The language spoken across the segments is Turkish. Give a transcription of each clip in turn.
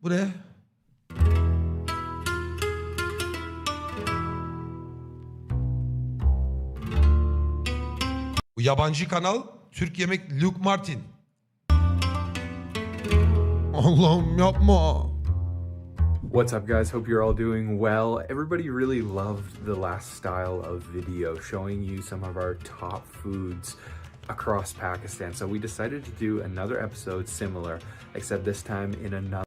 Bu ne? Bu yabancı kanal Türk yemek Luke Martin. Allah'ım yapma. What's up guys, hope you're all doing well. Everybody really loved the last style of video showing you some of our top foods across Pakistan. So we decided to do another episode similar, except this time in another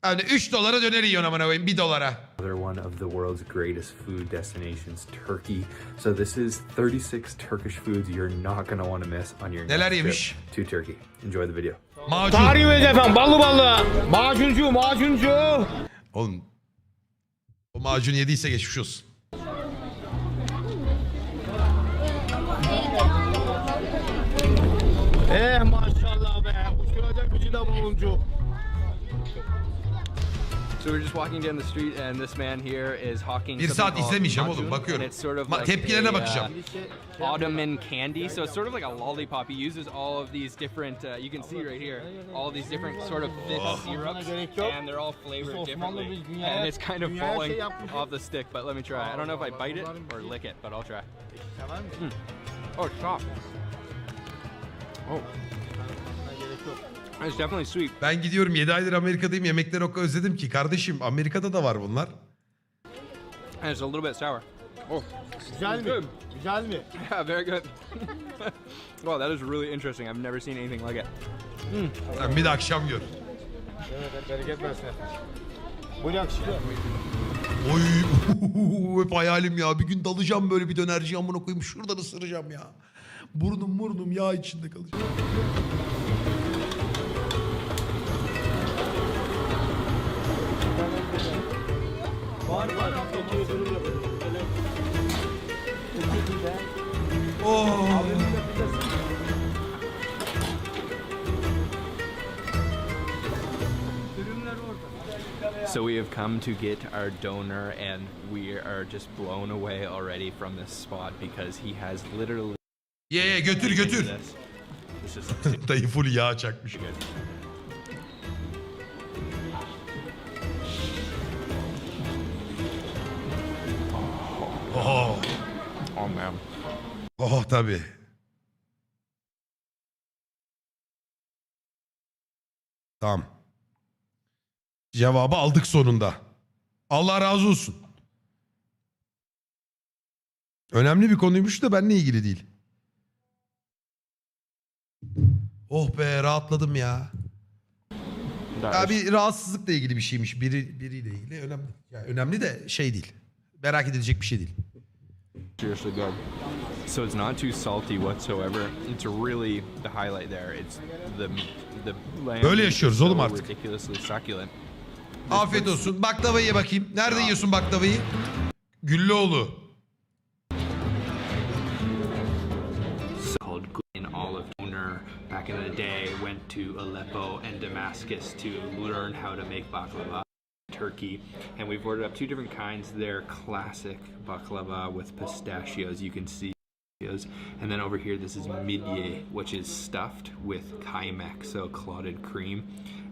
Yani 3 dolara döner yiyorsun amına koyayım, 1 dolara. one of the world's greatest food destinations, Turkey. So this is 36 Turkish foods you're not going to want to miss on your Neler next yemiş? trip to Turkey. Enjoy the video. Macun. Tarih efendim, ballı ballı. Macuncu. Oğlum. O macun yediyse geçmiş olsun. Maşallah be. Uçuracak gücü de buluncu. So we're just walking down the street and this man here is hawking Bir something saat called izlemeyeceğim macun, oğlum, bakıyorum. and it's sort of Tepkilerine bakacağım. Ottoman candy. So it's sort of like a lollipop. He uses all of these different, you can see right here, all these different sort of thick syrups, and they're all flavored differently. And it's kind of falling off the stick, but let me try. I don't know if I bite it or lick it, but I'll try. Oh, it's soft. Oh. It's definitely sweet. Ben gidiyorum 7 aydır Amerika'dayım, yemekleri o kadar özledim ki kardeşim, Amerika'da da var bunlar. And it's a little bit sour. Oh, Güzel mi? Güzel mi? yeah, very good. Wow, that is really interesting. I've never seen anything like it. Sen bir de akşam gör. Evet, bereket versin. Bu ne yakışıklı? Oy hep hayalim ya, bir gün dalacağım böyle bir dönerci amına koyayım, şuradan ısıracağım ya. Burnum yağ içinde kalacak. Oh. So we have come to get our donor and we are just blown away already from this spot because he has literally Ye götür this. This is Dayı full yağ çakmış. Oh. oh man. Oh tabii. Tamam. Cevabı aldık sonunda. Allah razı olsun. Önemli bir konuymuş da benimle ilgili değil. Oh be, rahatladım ya. Ya bir rahatsızlıkla ilgili bir şeymiş. Biriyle ilgili önemli. Yani önemli de şey değil. Merak edilecek bir şey değil. Seriously good. So it's not too salty whatsoever. It's really the highlight there. It's the lamb. Böyle yaşıyoruz oğlum artık. Ridiculously succulent. Afiyet olsun. Baklavayı ye bakayım. Nerede yiyorsun baklavayı? Güllüoğlu. Called in olive owner back in the day went to Aleppo and Damascus to learn how to make baklava. Turkey, and we've ordered up 2 different kinds. They're classic baklava with pistachios, you can see, and then over here this is midye, which is stuffed with kaymak, so clotted cream,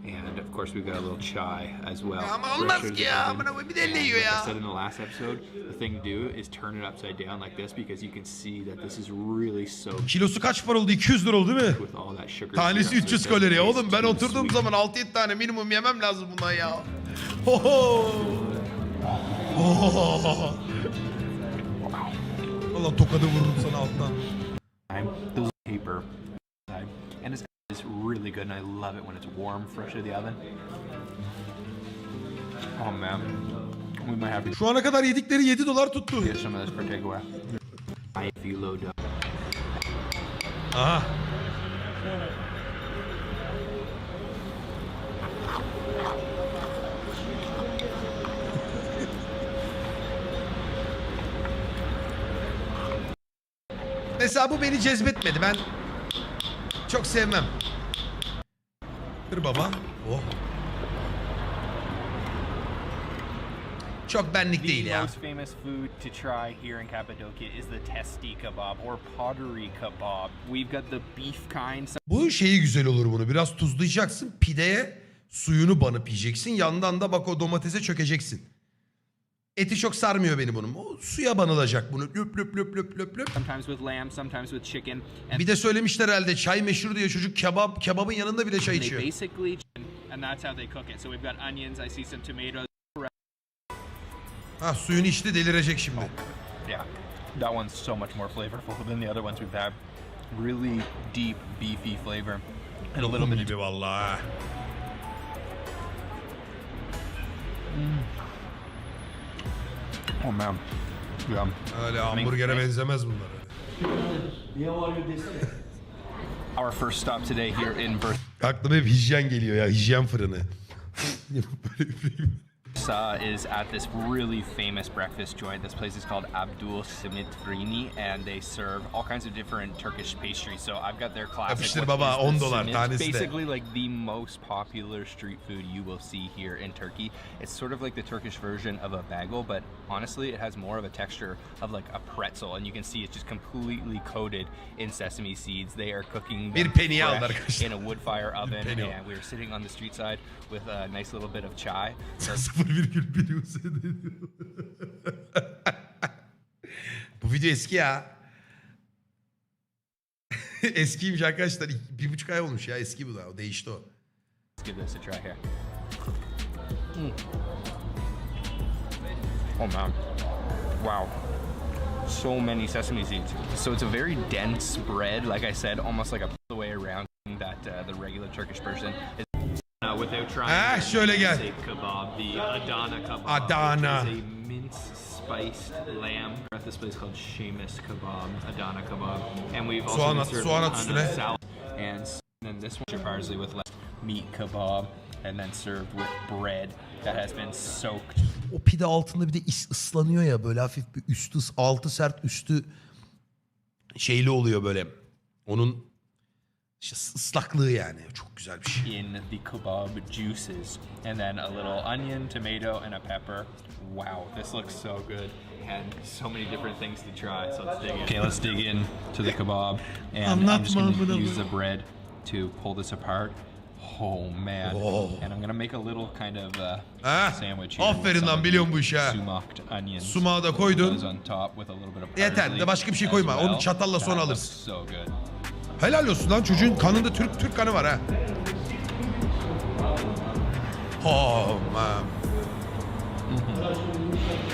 and of course we've got a little chai as well. Olmaz ki ya. Bir de elle yiyor Like I ya. said in the last episode, the thing to do is turn it upside down like this because you can see that this is really soaked Kilosu kaç para oldu? 200 lira oldu değil mi? with all that sugar. Tanesi syrup, so 300 it doesn't kalori. taste Oğlum ben too oturduğum sweet. zaman 6-7 tane minimum yemem lazım bundan ya. Oho. Oho. Valla tokadı vururum sana alttan. There's paper and it's really good and I love it when it's warm, fresh out of the oven. Oh man, we might have to Şu ana kadar yedikleri 7 dolar tuttu. get some of this for takeaway. If you load up. Aha. Mesela bu beni cezbetmedi. Ben çok sevmem. Dur baba. Oh. Çok benlik değil The ya. most famous food to try here in Cappadocia is the testi kebab or pottery kebab. We've got the beef kind. Bu şeyi güzel olur bunu. Biraz tuzlayacaksın. Pideye Suyunu banıp yiyeceksin. Yandan da bak o domatese çökeceksin. Eti çok sarmıyor beni bunun. O suya banılacak bunu. Löp löp löp löp löp löp. Sometimes with lamb, sometimes with chicken. And Bir de söylemişler herhalde çay meşhur diye çocuk kebabın yanında bile çay they içiyor. basically, and that's how they cook it. So we've got onions, I see some tomatoes. Ha suyunu içti delirecek şimdi. Yeah, that one's so much more flavorful than the other ones we've had. Really deep, beefy flavor. And a little Lokum bit of gibi vallahi. oh man, yeah. Öyle hamburgere benzemez bunlar. Our first stop today here in Aklıma hep hijyen geliyor ya, hijyen fırını. Bursa is at this really famous breakfast joint. This place is called Abdul Simit Frini, and they serve all kinds of different Turkish pastries. So I've got their classic. Yapıştır baba, $10 simit. tanesi de. Basically like the most popular street food you will see here in Turkey. It's sort of like the Turkish version of a bagel, but honestly it has more of a texture of like a pretzel, and you can see it's just completely coated in sesame seeds. They are cooking Bir them penny aldı fresh arkadaşlar. in a wood fire oven, penny al. and we were sitting on the street side with a nice little bit of chai. So 0,1 Bu video eski ya. Eskiymiş arkadaşlar. 1,5 ay olmuş ya. Eski bu da. O değişti o. let's give this a try here. Oh man, wow, so many sesame seeds. So it's a very dense bread, like I said, almost like a the way around that the regular Turkish version is. Without trying Ah, şöyle gel. steak kebab, the Adana kebab, Adana. which is a minced spiced lamb. We're at this place called Seamus Kebab, Adana kebab, and we've also Soğan been at, served soğan a at ton üstüne. of salad. And then this one, parsley with less meat kebab, and then served with bread that has been soaked. O pide altında bir de ıslanıyor ya, böyle hafif bir üstü altı sert, üstü şeyli oluyor böyle. Onun işte ıslaklığı yani. Çok güzel bir şey. In the kebab juices, and then a little onion, tomato, and a pepper. Wow, this looks so good. And so many different things to try, so let's dig in. Okay, let's dig in to the kebab, and I'm just gonna use the bread to pull this apart. Oh man! Oh. And I'm gonna make a little kind of sandwich here. Aferin with lan, some biliyorum bu işi ha. Sumaked onions. Sumağı da koydun. Those on top with a little bit of Yeter, parsley de başka bir şey as koyma. well. Onu çatalla sonra That alırsın. looks So good. Helal olsun lan, çocuğun kanında Türk kanı var ha. Oh man.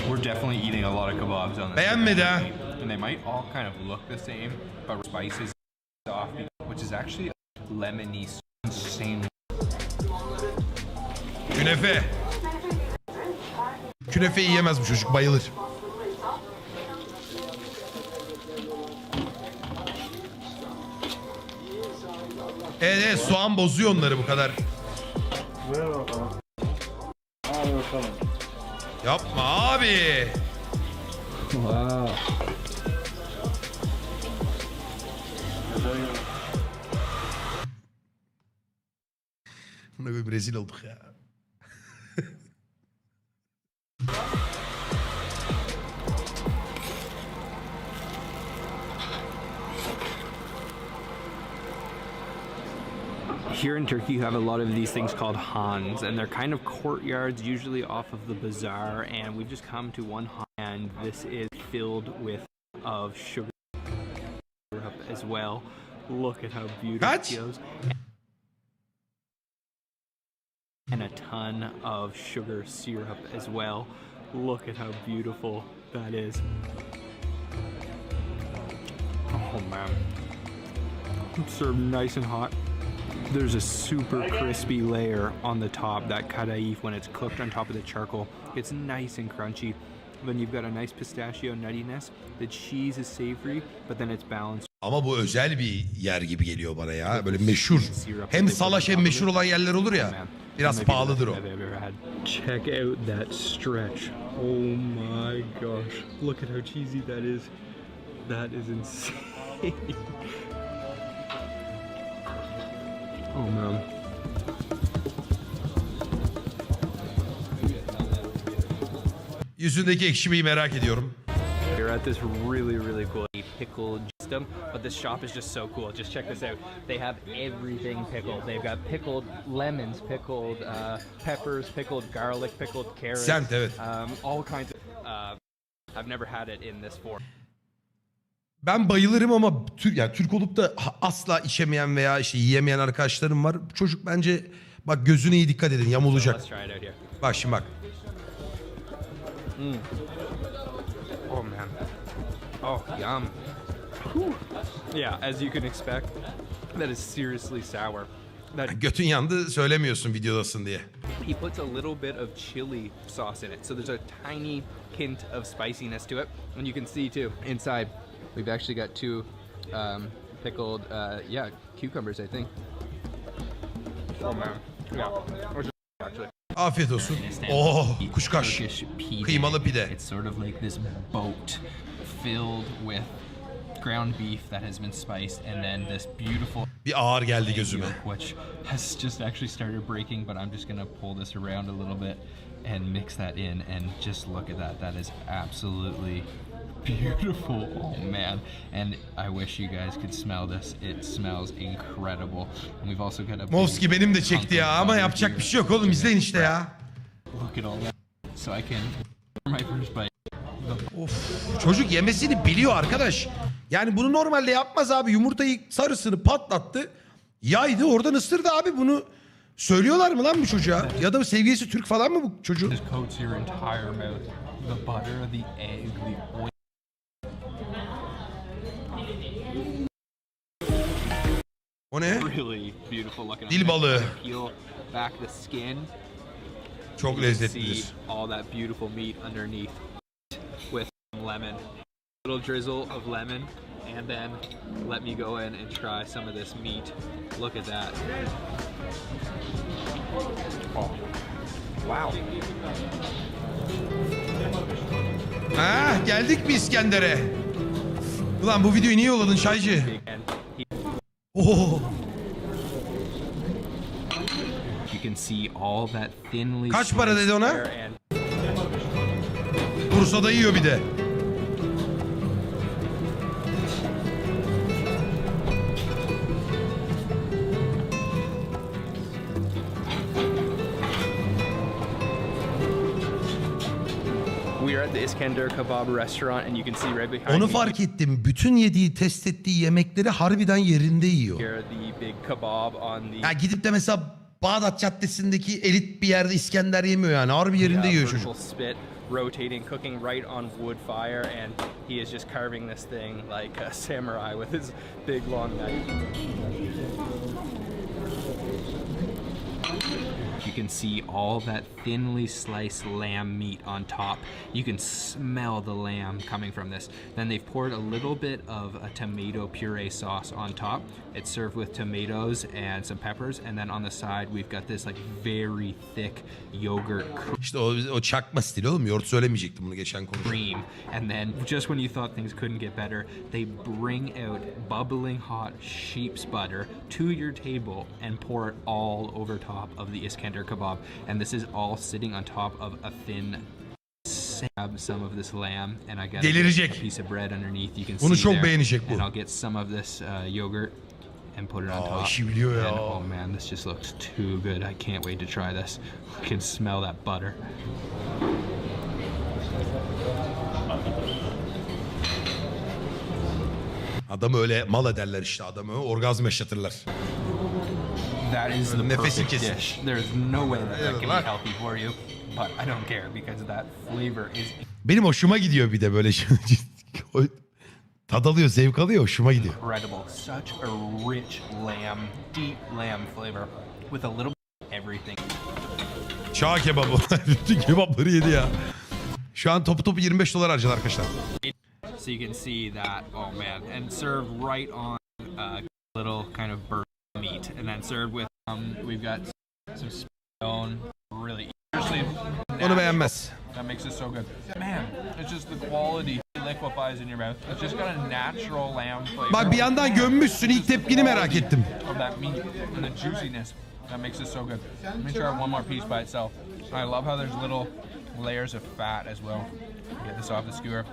We're definitely eating a lot of kebabs on this. Beğenmedi ha. And they might all kind of look the same, but spices off, which is actually lemony, same. Künefe. Künefe yiyemez bu çocuk, bayılır. Evet, soğan bozuyor onları bu kadar. Yapma abi. Buna bir rezil olduk ya. Here in Turkey, you have a lot of these things called hans, and they're kind of courtyards, usually off of the bazaar. And we've just come to one han, and this is filled with of sugar syrup as well. Look at how beautiful Kaç? it goes. And a ton of sugar syrup as well. Look at how beautiful that is. Oh man. It's served nice and hot. There's a super crispy layer on the top, that kadayif, when it's cooked on top of the charcoal. It's nice and crunchy. Then you've got a nice pistachio nuttiness. The cheese is savory, but then it's balanced. Ama bu özel bir yer gibi geliyor bana ya. Böyle meşhur. Hem salaş hem meşhur olan yerler olur ya. Biraz pahalıdır o. Check out that stretch. Oh my gosh. Look at how cheesy that is. That is insane. Oh man. Yüzündeki ekşimeyi merak ediyorum. You're at this really cool pickle just them, but this shop is just so cool. Just check this out. They have everything pickled. They've got pickled lemons, pickled peppers, pickled garlic, pickled carrots. Sent, evet. All kinds of... I've never had it in this form. Ben bayılırım ama yani Türk olup da asla içemeyen veya işte yiyemeyen arkadaşlarım var. Bu çocuk bence bak gözüne iyi dikkat edin, yamulacak. Let's try it out here. Bak şimdi bak. Oh man. Oh, yum. Whew. Yeah, as you can expect, that is seriously sour. Götün yandı söylemiyorsun videodasın diye. He puts a little bit of chili sauce in it, so there's a tiny hint of spiciness to it. And you can see too, inside, we've actually got two pickled, cucumbers, I think. Oh man, yeah. Actually. Afiyet olsun. Oh, kuşkaş. Kıymalı pide. It's sort of like this boat filled with ground beef that has been spiced, and then this beautiful Bir ağır geldi gözüme. which has just actually started breaking, but I'm just gonna pull this around a little bit and mix that in, and just look at that. That is absolutely beautiful. Oh man, and I wish you guys could smell this. It smells incredible. And we've also got a Movski benim de çekti ya ama yapacak bir şey yok oğlum, izleyin işte ya. Look at all that. So I can my first bite. Of, çocuk yemesini biliyor arkadaş. Yani bunu normalde yapmaz abi. Yumurtayı sarısını patlattı. Yaydı, oradan ısırdı abi. Bunu söylüyorlar mı lan bu çocuğa? Ya da sevgilisi Türk falan mı bu çocuğun? Just coats your entire mouth. The butter, the egg, the oil. O ne? Really beautiful looking. Dil balığı. Peel back the skin. Çok lezzetlidir. See all that beautiful meat underneath with lemon. A little drizzle of lemon, and then let me go in and try some of this meat. Look at that. Oh. Wow. Ha, geldik mi İskender'e? Ulan bu videoyu niye yolladın Şaycı? Oh. You can see all that thinly. Kaç para dedi ona? Bursa'da yiyor bir de. We are at the İskender Kebab restaurant, and you can see right behind Onu me fark ettim. Bütün yediği, test ettiği yemekleri harbiden yerinde yiyor. here the big kebab on the Ya gidip de mesela Bağdat Caddesi'ndeki elit bir yerde İskender yemiyor yani. Harbi yerinde yiyor çocuk. vertical spit, rotating, cooking right on wood fire, and he is just carving this thing like a samurai with his big long knife. You can see all that thinly sliced lamb meat on top. You can smell the lamb coming from this. Then they've poured a little bit of a tomato puree sauce on top. It's served with tomatoes and some peppers. And then on the side, we've got this like very thick yogurt İşte o çakma stili oğlum. Yoğurt söylemeyecektim bunu geçen konuştuk. cream. And then just when you thought things couldn't get better, they bring out bubbling hot sheep's butter to your table and pour it all over top of the İskender kebab. And this is all sitting on top of a thin some of this lamb, and I got Delirecek. a piece of bread underneath. You can Bunu see çok there. beğenecek bu. And I'll get some of this yogurt and put it on top. işi biliyor ya. And, oh man, this just looks too good. I can't wait to try this. I can smell that butter. Adamı öyle mal ederler işte, adamı orgazm yaşatırlar. That is the Nefesin perfect kesilir. dish. There's no way that can be healthy for you, but I don't care because that flavor is Benim hoşuma gidiyor bir de böyle tad alıyor, zevk alıyor, hoşuma gidiyor. incredible. Such a rich lamb, deep lamb flavor with a little bit of everything. Çağ kebabı. Bütün kebapları yedi ya. Şu an topu 25 dolar harcadı arkadaşlar. So you can see that, oh man, and served right on little kind of burnt meat, and then served with we've got some stone, really Onu beğenmez. That makes it so good. Man, it's just the quality liquefies in your mouth. It's just got a natural lamb flavor. Bak bir yandan gömmüşsün, ilk tepkini merak ettim. Of that meat and the juiciness that makes it so good. Let me try one more piece by itself. I love how there's little layers of fat as well. Get this off the skewer.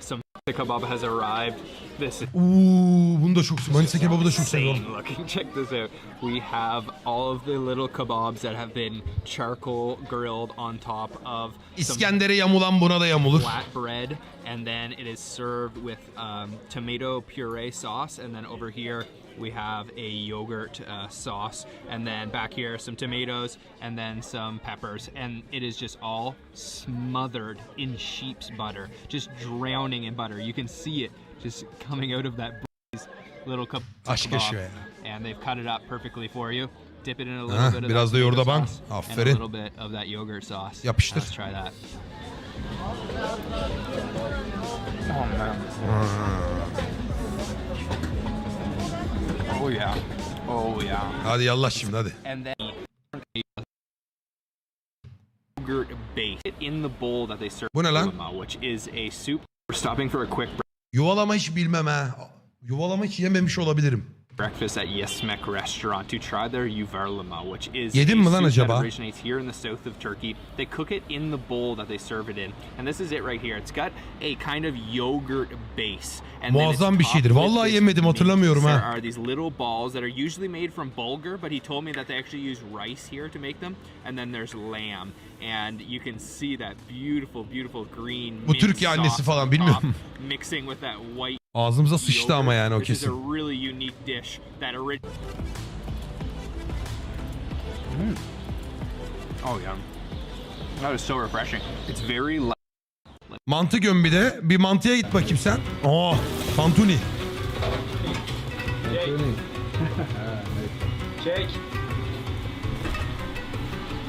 some kebab has arrived. This is Bunu da çok Manisa kebabı da çok seviyorum. insane looking. Check this out. We have all of the little kebabs that have been charcoal grilled on top of some İskender'e yamulan buna da yamulur. flat bread, and then it is served with tomato puree sauce, and then over here we have a yogurt sauce, and then back here some tomatoes, and then some peppers, and it is just all smothered in sheep's butter, just drowning in butter. You can see it just coming out of that little cup Aşk yaşıyor ya. and they've cut it up perfectly for you. Dip it in a little bit of biraz that da tomato yoğurda ban. sauce and a Aferin. little bit of that yogurt sauce. Yapıştır. Let's try that. Oh man. Oh yeah. Oh yeah. Hadi yallah şimdi hadi. And then yogurt base in the bowl that they serve, Bu ne lan? which is a soup. We're stopping for a quick Yuvalama hiç bilmem ha. Yuvalama hiç yememiş olabilirim. breakfast at Yesmek restaurant to try their yuvarlama, which is Yedin mi lan a soup acaba? that originates here in the south of Turkey. They cook it in the bowl that they serve it in, and this is it right here. It's got a kind of yogurt base. And then it's Muazzam bir şeydir. topped with Vallahi this yemedim, meat. hatırlamıyorum There ha. are these little balls that are usually made from bulgur, but he told me that they actually use rice here to make them. And then there's lamb, and you can see that beautiful, beautiful green Bu mint Türkiye annesi sauce falan, on bilmiyorum. top, mixing with that white Ağzımıza sıçtı ama yani o This is a kesin. really unique dish that Oh yeah. That is so refreshing. It's very light. Mantı göm bir de. Bir mantıya git bakayım sen. Oh, tantuni. Çek.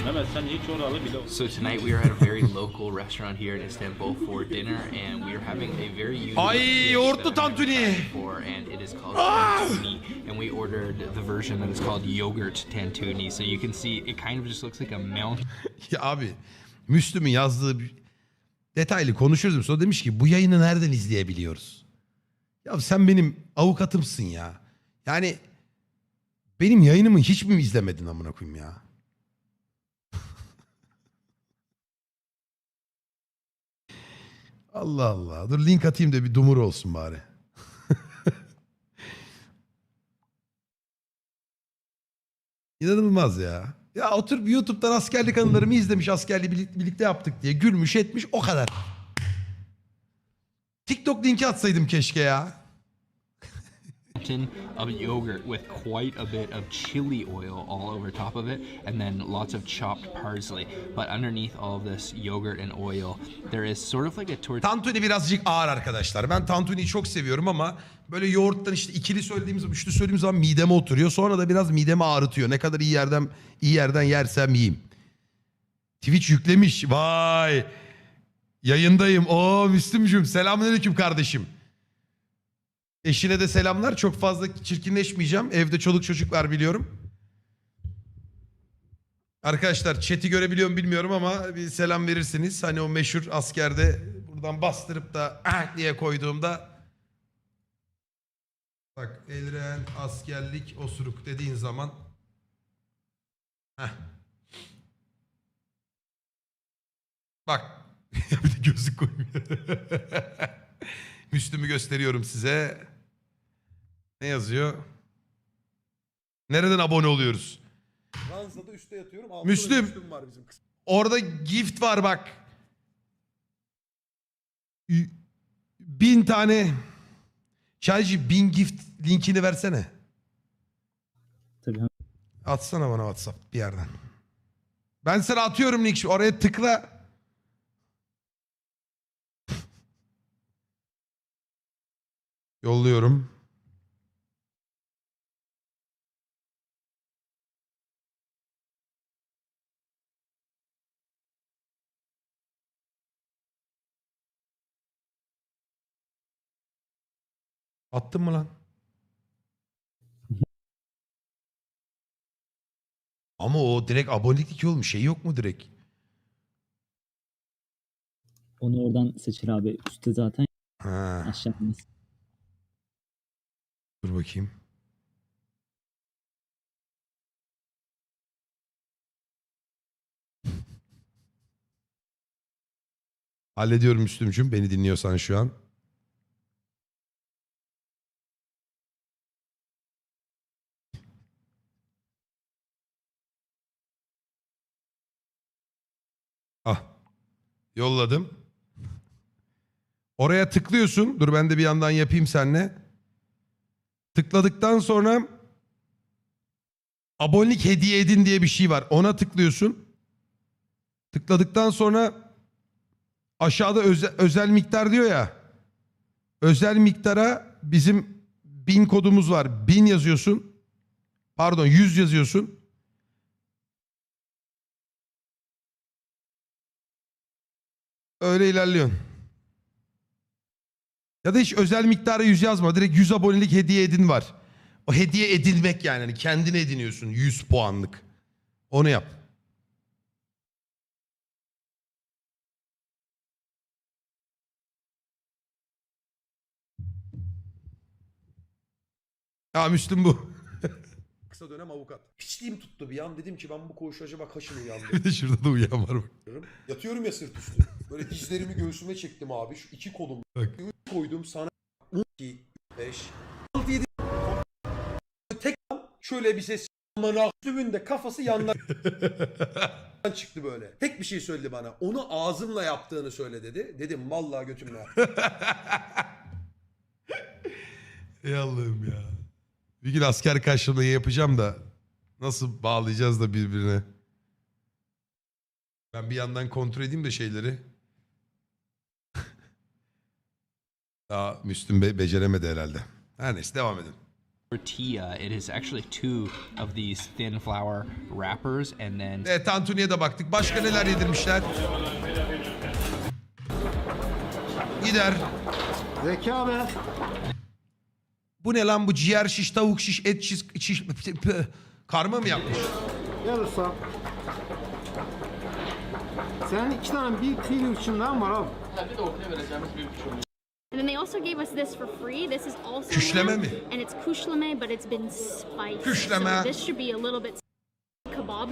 Mehmet sen hiç oralı bile So tonight we are at a very local restaurant here in Istanbul for dinner, and we are having a very unique Ay, dish yoğurtlu that I've never tantuni. tried before, and it is called tantuni. And we ordered the version that is called yogurt tantuni. So you can see it kind of just looks like a mountain. Ya abi, Müslüm'ün yazdığı detaylı konuşuruz. O demiş ki bu yayını nereden izleyebiliyoruz? Ya sen benim avukatımsın ya. Yani benim yayınımı hiç mi izlemedin amına koyayım ya? Allah Allah. Dur link atayım da bir dumur olsun bari. İnanılmaz ya. Ya oturup YouTube'dan askerlik anılarımı izlemiş, askerliği birlikte yaptık diye gülmüş etmiş, o kadar. TikTok linki atsaydım keşke ya. Of yogurt with quite a bit of chili oil all over top of it, and then lots of chopped parsley. But underneath all of this yogurt and oil, there is sort of like a tortilla. Tantuni birazcık ağır arkadaşlar. Ben tantuniyi çok seviyorum ama böyle yoğurttan işte ikili söylediğimiz, üçlü söylediğimiz zaman mideme oturuyor. Sonra da biraz midemi ağrıtıyor. Ne kadar iyi yerden yersem yiyeyim. Twitch yüklemiş. Vay. Yayındayım. Oo Müslümcüğüm. Selamünaleyküm kardeşim. Eşine de selamlar. Çok fazla çirkinleşmeyeceğim. Evde çoluk çocuk var biliyorum. Arkadaşlar chat'i görebiliyor mu bilmiyorum ama bir selam verirsiniz. Hani o meşhur askerde buradan bastırıp da diye koyduğumda bak Elraen askerlik osuruk dediğin zaman bak bir de gözlük koymuyor. Müslüm'ü gösteriyorum size. Ne yazıyor? Nereden abone oluyoruz? Fransa'da üstte yatıyorum. Altta Müslüm. Müslüm var bizim kız. Orada gift var bak. 1000 tane. Çaycı 1000 gift linkini versene. Tabii. Atsana bana WhatsApp bir yerden. Ben sana atıyorum link. Oraya tıkla. Yolluyorum. Attın mı lan? Ama o direkt abonelik yol mu? Şey yok mu direkt? Onu oradan seçer abi. Üstte zaten Ha, aşağıda. dur bakayım. Hallediyorum Müslümcüğüm. Beni dinliyorsan şu an. Yolladım. Oraya tıklıyorsun. Dur ben de bir yandan yapayım seninle. Tıkladıktan sonra abonelik hediye edin diye bir şey var. Ona tıklıyorsun. Tıkladıktan sonra aşağıda özel miktar diyor ya. Özel miktara bizim 1000 kodumuz var. 1000 yazıyorsun. Pardon 100 yazıyorsun. Öyle ilerliyorsun. Ya da hiç özel miktara 100 yazma. Direkt 100 abonelik hediye edin var. O hediye edilmek yani. Hani kendine ediniyorsun 100 puanlık. Onu yap. Ya Müslüm bu. Kısa dönem avukat. Piçliğim tuttu bir an. Dedim ki ben bu koğuşu acaba kaçın Bir uyandırırım. de şurada da uyuyan var bak. Yatıyorum ya sırt üstü. Böyle dizlerimi göğsüme çektim abi. Şu iki kolum. Bak. Koydum sana. 2, 5, 6, 7. Tek şöyle bir ses. Tümünde kafası yandan çıktı böyle. Tek bir şey söyledi bana. Onu ağzımla yaptığını söyle dedi. Dedim vallahi götümle. Ey Allah'ım ya. Bir gün asker karşılığı yapacağım da nasıl bağlayacağız da birbirine. Ben bir yandan kontrol edeyim de şeyleri. Daha Müslüm Bey beceremedi herhalde. Her neyse devam edin. Tortilla. It is actually two of these thin flour wrappers, and then Tantuni'ye de baktık. Başka neler yedirmişler? Gider. Zeka be. Bu ne lan bu ciğer şiş, tavuk şiş, et şiş, karma mı yapmış? Gel usta. Senin 2 tane bir fil uçumdan var abi. And then they also gave us this for free. This is also Küşleme lamb, mi? and it's küşleme, but it's been spiced. Küşleme. So this should be a little bit kebab.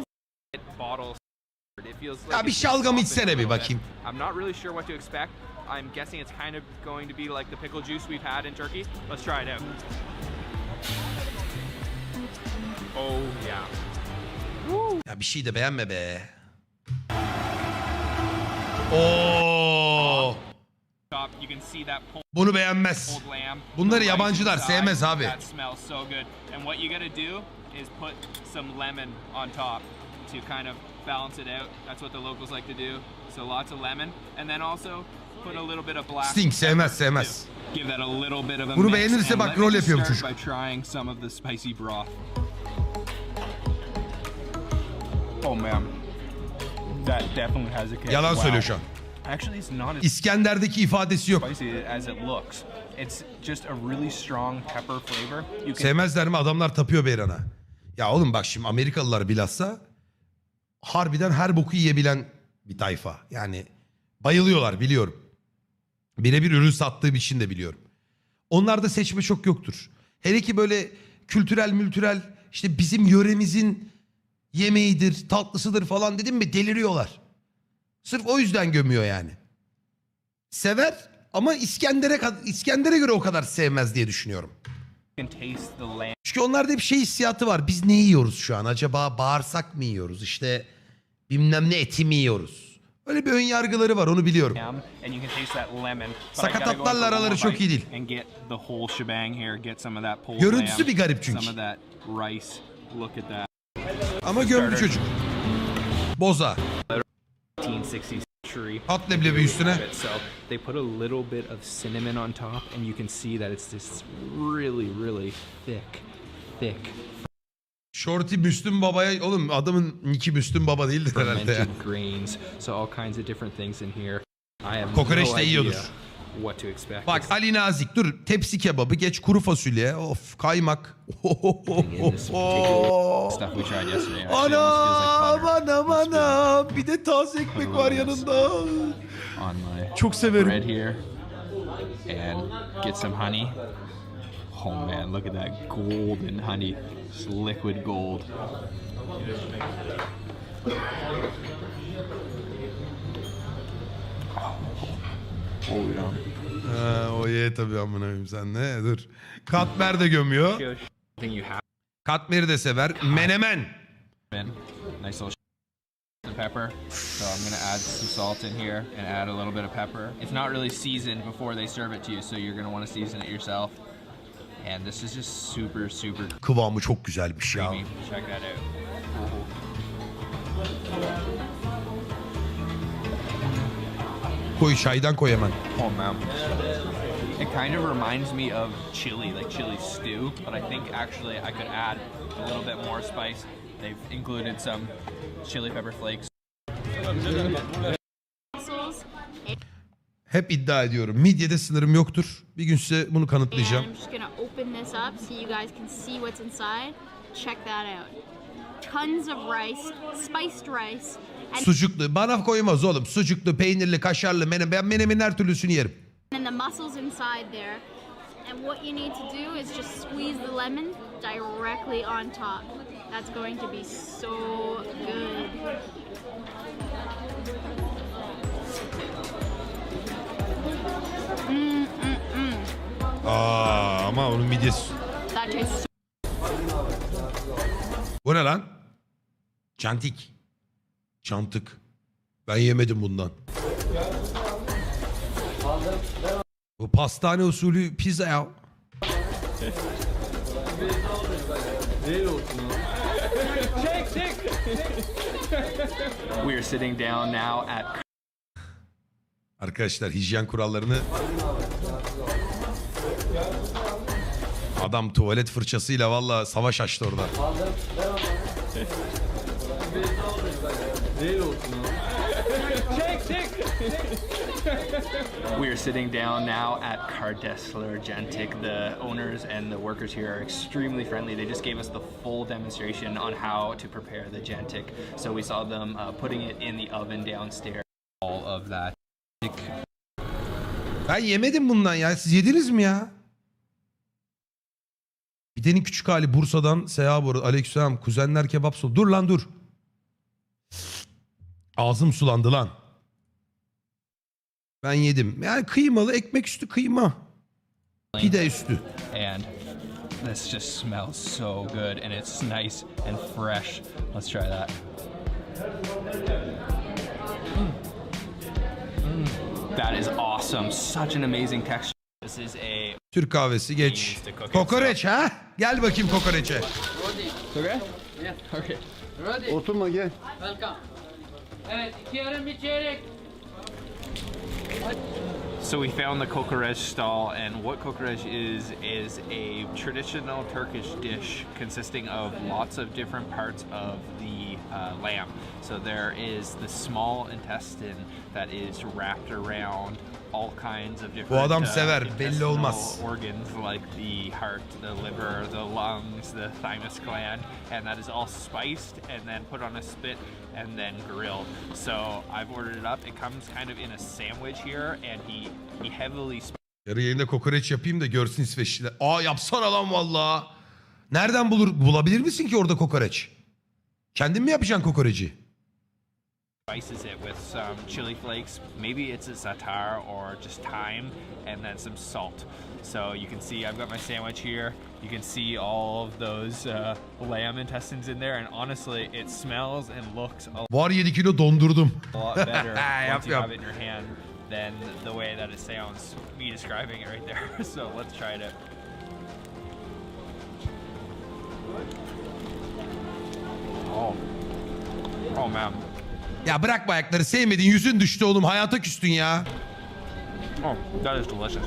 bottles. It feels like Ya bir it's şalgam softened içsene a bir little bit. bakayım. I'm not really sure what to expect. I'm guessing it's kind of going to be like the pickle juice we've had in Turkey. Let's try it out. Oh yeah. Ya bir şey de beğenme be. Oo, Top, you can see that bunu beğenmez. pulled lamb. Bunları the rice yabancılar inside. sevmez abi. That smells so good. And what you gotta do is put some lemon on top to kind of balance it out. That's what the locals like to do. So lots of lemon, and then also put a little bit of black. Sting sevmez sevmez. Give that a little bit of a Bunu mix. beğenirse And bak let me rol just yapıyor bu start çocuk. by trying some of the spicy broth. Oh man. That definitely has a kick. Yalan Wow. söylüyor şu an. Actually, it's not as İskender'deki ifadesi yok. spicy as it looks. It's just a really strong pepper flavor. You can Sevmezler mi? Adamlar tapıyor Beyran'a. Ya oğlum bak şimdi Amerikalılar bilhassa harbiden her boku yiyebilen bir tayfa. Yani bayılıyorlar biliyorum. Birebir ürün sattığım için de biliyorum. Onlarda seçme çok yoktur. Hele ki böyle kültürel işte bizim yöremizin yemeğidir, tatlısıdır falan dedim mi deliriyorlar. Sırf o yüzden gömüyor yani. Sever ama İskender'e göre o kadar sevmez diye düşünüyorum. taste the lamb. Çünkü onlarda bir şey hissiyatı var. Biz ne yiyoruz şu an? Acaba bağırsak mı yiyoruz? İşte bilmem ne eti mi yiyoruz? Öyle bir ön yargıları var onu biliyorum. And you can taste that lemon. But I Sakatatlarla gotta go for one araları more çok bite iyi değil. And get the whole shebang here. Get some of that pulled Görüntüsü lamb, bir garip çünkü. Some of that rice. Look at that. Ama gömdü çocuk. Boza. 1860s century. At leblebi üstüne. So they put a little bit of cinnamon on top, and you can see that it's this really thick Shorty Müslüm Baba'ya... Oğlum adamın nicki Müslüm Baba değildir herhalde ya. fermented grains. So all kinds of different things in here. I have Kokoreç no de idea yiyordur. what to expect. Bak Ali Nazik dur. Tepsi kebabı geç kuru fasulye. Of kaymak. In this particular stuff we tried yesterday. Actually, Anam almost feels like butter. anam anam. Bir de taze ekmek var yanında. On my Çok severim. bread here, and get some honey. Oh man, look at that golden honey. It's liquid gold. Oh yeah. O ye tabii amına koyayım sen ne dur. Katmer de gömüyor. Thing you have, Katmer'i de sever. Menemen. man. Nice little pepper. So I'm gonna add some salt in here and add a little bit of pepper. It's not really seasoned before they serve it to you, so you're gonna want to season it yourself. And this is just super, super Kıvamı çok güzelmiş ya. creamy. Check that out. Koy çaydan koy hemen. Oh man. It kind of reminds me of chili, like chili stew, but I think actually I could add a little bit more spice. They've included some chili pepper flakes. Mussels. Hep iddia ediyorum. Midyede sınırım yoktur. Bir gün size bunu And kanıtlayacağım. I'm just gonna open this up so you guys can see what's inside. Check that out. Tons of rice, spiced rice. And Sucuklu. Bana koymaz oğlum. Sucuklu, peynirli, kaşarlı. Ben menemenin her türlüsünü yerim. then the mussels inside there. And what you need to do is just squeeze the lemon directly on top. That's going to be so good. Ama onun midyesi. That tastes Bu ne lan? Çantik. Çantık. Ben yemedim bundan. Bu pastane usulü pizza ya. We are sitting down now at Arkadaşlar hijyen kurallarını... Adam tuvalet fırçasıyla valla savaş açtı orada. We are sitting down now at Kardessler Gentic. The owners and the workers here are extremely friendly. They just gave us the full demonstration on how to prepare the Gentic. So we saw them putting it in the oven downstairs. All of that. Ben yemedim bundan ya. Siz yediniz mi ya? Pidenin küçük hali Bursa'dan Seha Boru. Aleykümselam. Kuzenler kebap sol. Dur lan dur. Ağzım sulandı lan. Ben yedim. Yani kıymalı ekmek üstü kıyma. Pide üstü. And this just smells so good and it's nice and fresh. Let's try that. That is awesome. Such an amazing texture. This is a Türk kahvesi geç. Kokoreç ha? Gel bakayım kokoreçe. okay? Yeah. Okay. Oturma gel. So we found the kokoreç stall, and what kokoreç is a traditional Turkish dish consisting of lots of different parts of the lamb. So there is the small intestine that is wrapped around all kinds of different Bu adam sever, belli intestinal olmaz. organs like the heart, the liver, the lungs, the thymus gland, and that is all spiced and then put on a spit and then grilled. So I've ordered it up. It comes kind of in a sandwich here, and he heavily Yarı yayında kokoreç yapayım da görsün İsveçliler. Aa yapsana lan valla. Nereden bulabilir misin ki orada kokoreç? Kendin mi yapacaksın kokoreci? spices it with some chili flakes. Maybe it's a za'atar or just thyme, and then some salt. So you can see I've got my sandwich here. You can see all of those lamb intestines in there, and honestly, it smells and looks Var 7 kilo dondurdum. a lot better once you yap. have it in your hand than the way that it sounds. Me describing it right there. So let's try it out. Oh man. Ya bırak ayakları sevmedin yüzün düştü oğlum hayata küstün ya. Oh, that is delicious.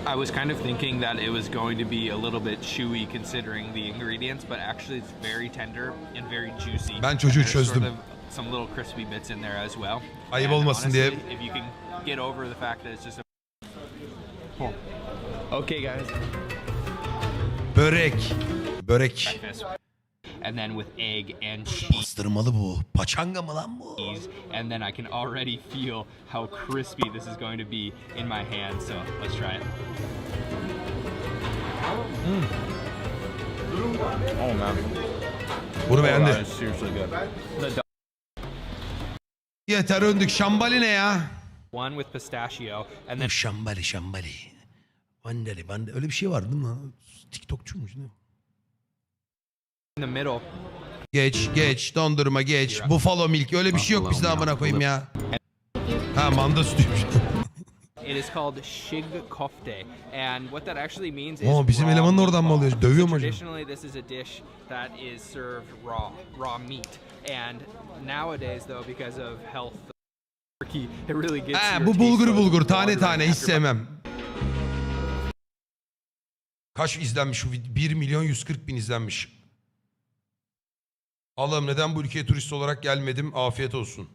I was kind of thinking that it was going to be a little bit chewy considering the ingredients, but actually it's very tender and very juicy. Ben çocuğu And there's çözdüm. Sort of some little crispy bits in there as well. Ayıp And olmasın diye. honestly, if you can get over the fact that it's just a... Oh. Okay guys. Börek. Börek. Breakfast. And then with egg and cheese. Pastırmalı bu. Paçanga mı lan bu? And then I can already feel how crispy this is going to be in my hand. So let's try it. Oh man. Bunu beğendi. That is seriously good. The Yeter öndük. Şambali ne ya? one with pistachio, and then Şambali. Vandali. Öyle bir şey var değil mi? TikTokçuymuş değil mi? in the middle Geç dondurma geç. Buffalo milk öyle bir şey yok bizde amına koyayım ya. Ha manda sütüymüş. It is called shig kofte, and what that actually means is Bizim raw elemanın oradan mı meatball. alıyoruz? Dövüyor mu acaba? Traditionally, this is a dish that is served raw meat, and nowadays, though, because of health, turkey, it really gets your Bu taste bulgur buds tane watering tane hiç after sevmem. Kaç izlenmiş bu video? 1.140.000 izlenmiş. Allah'ım neden bu ülkeye turist olarak gelmedim? Afiyet olsun.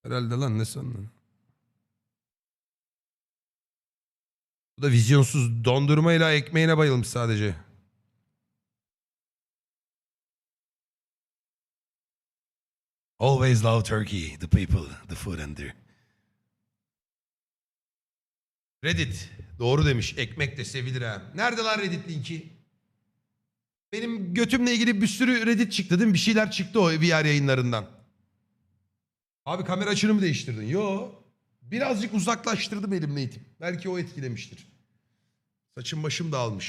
Herhalde lan ne sandın? Bu da vizyonsuz dondurmayla ekmeğine bayılmış sadece. Always love Turkey, the people, the food and the... Reddit. Doğru demiş. Ekmek de sevilir ha. Nerede lan Reddit linki? Benim götümle ilgili bir sürü Reddit çıktı değil mi? Bir şeyler çıktı o VR yayınlarından. Abi kamera açını mı değiştirdin? Yo. Birazcık uzaklaştırdım elimle itip. Belki o etkilemiştir. Saçım başım dağılmış.